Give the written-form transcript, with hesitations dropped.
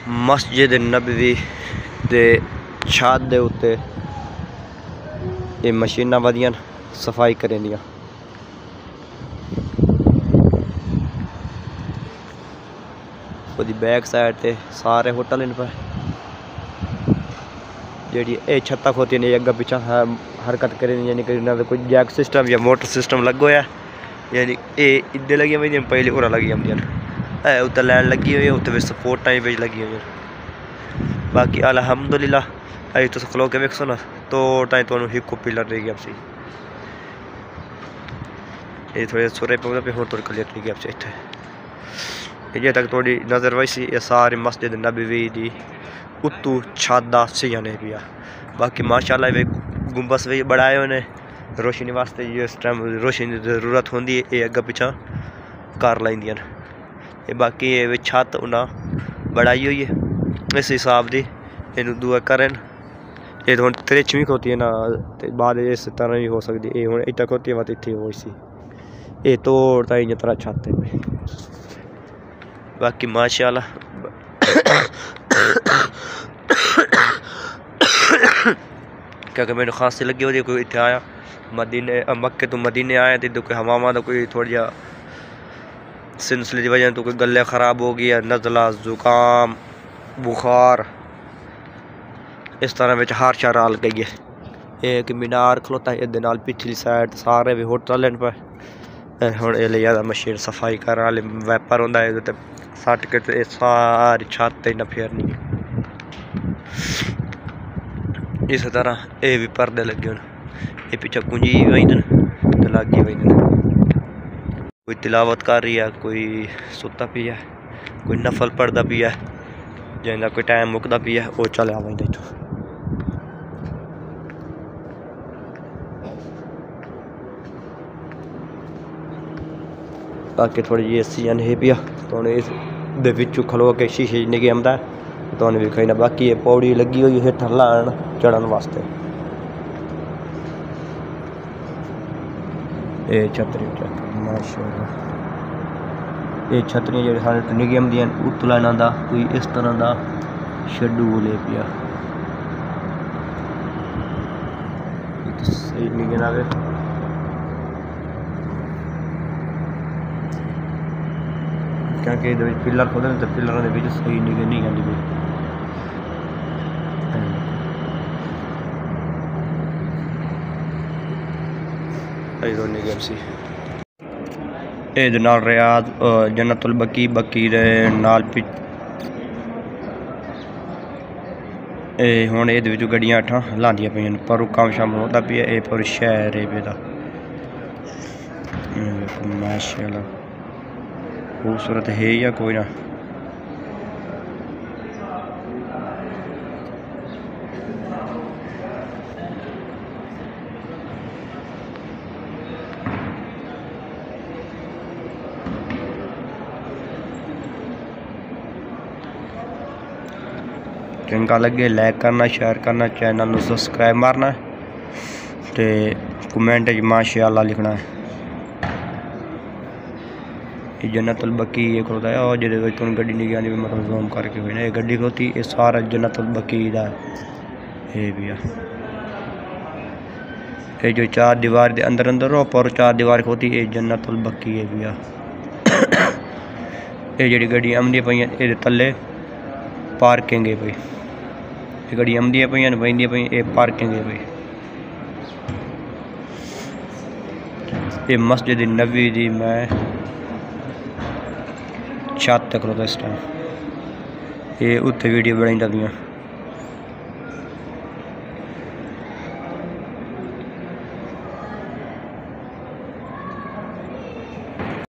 मस्जिद नबवी दे छत दे उत्ते ये मशीनां वधियां सफाई करें दियां। बैक साइड ते सारे होटल इन पर जी छत्ता खोती ने अगर पिछा हरकत करें यानी कि कोई जैक सिस्टम या मोटर सिस्टम लगो है यानी ये इधर लगी हुई पहले उरा लगी है उत्तर लैन लगी हुई है उत्तर सपोर्ट टाइम पे लगी हुई है। बाकी अल्हम्दुलिल्लाह अभी तुम खलो के वेखो ना तो टाइम तो हिको पिलर रही आपसी ये थोड़े सुरे पे हो थोड़ी क्लियर रही आपसे इतने तक थोड़ी नज़र वैसी ये सारी मस्जिद नबवी दी उत्तू छादा सियाने पिया। बाकी माशाल्लाह वे गुंबस भी बढ़ाए उन्हें रोशनी वास्ते इस टाइम रोशनी की जरूरत होंगी ये अगर पिछा कर लेंदियां ये। बाकी ये छत उन्हें बढ़ाई हुई है इस हिसाब की इन दुआ करें ये तो त्रिच भी खोती है ना बाद इस तरह भी हो सकती है हूँ इतना खोती है बात इतनी हो सी ये तोड़ता इन तरह छत है। बाकी माशाल्लाह क्या मैंने खांसी लगी होती कोई इतने आया मदीने मक्के तो मदीने आया तो कोई हवा तो कोई थोड़ी जा सिलसिले की वजह तो कोई गले ख़राब हो गया नज़ला जुकाम बुखार इस तरह में हार शार आल गई है। एक मीनार खलोता है ये पिछली साइड सारे भी होटल इन पर हम ये ज़्यादा मशीन सफाई कर वाले वैपर होंगे है सट के सारी छत न फेरनी इस तरह ये भी पर्दे लगे हुए ये पीछे कुंजी वही तो लागे वही कोई तिलावत कर रही है कोई सुता पी है कोई नफल पढ़ता पी है जिंदा कोई टाइम मुकता पी है वो चल वही इतों। बाकी थोड़ी जी एसी है पिया तो इस खलो के शीशे निके आंदा तो भी खाई ना। बाकी ये पौड़ी लगी हुई है लान चढ़न वास्ते ये छतरी माशाअल्लाह ये छतरियाँ जो साढ़े निके आंदियां उत्तला इन्हां दा कोई इस तरह का शेड्यूल है पिया सही निके ना क्योंकि पिलर खोले तो पिलर के सही निगे नहीं आती ये नाल रियाद जन्नतुल बकी बकी दे नाल हुण ये गड्डियां अठा लांदियां पे पर काम शाम होता पे ये पर शहर है पे माशाअल्लाह खूबसूरत है या कोई ना। चंगा लगे लाइक करना शेयर करना चैनल में सब्सक्राइब मारना ते कमेंट माशाअल्लाह लिखना है। जन्नतुल बकी ये खलोता है और जो तुम गड्डी नहीं आनी मतलब जूम करके हुई ना ये गड्डी खलोती ये सारा जन्नतुल बकी का ये भी है। ये जो चार दीवार के अंदर अंदर हो पर चार दीवार खोती ये जन्नतुल बकी ये भी है। ये जी गड्डी आमदी पे तले पार्किंग है पई ये गड्डी आमदी पे बहदियाँ पे ये पार्किंग है पई ये मस्जिद नबवी दी मैं छत तक खलोता इस टाइम ये उत्ते वीडियो बनाई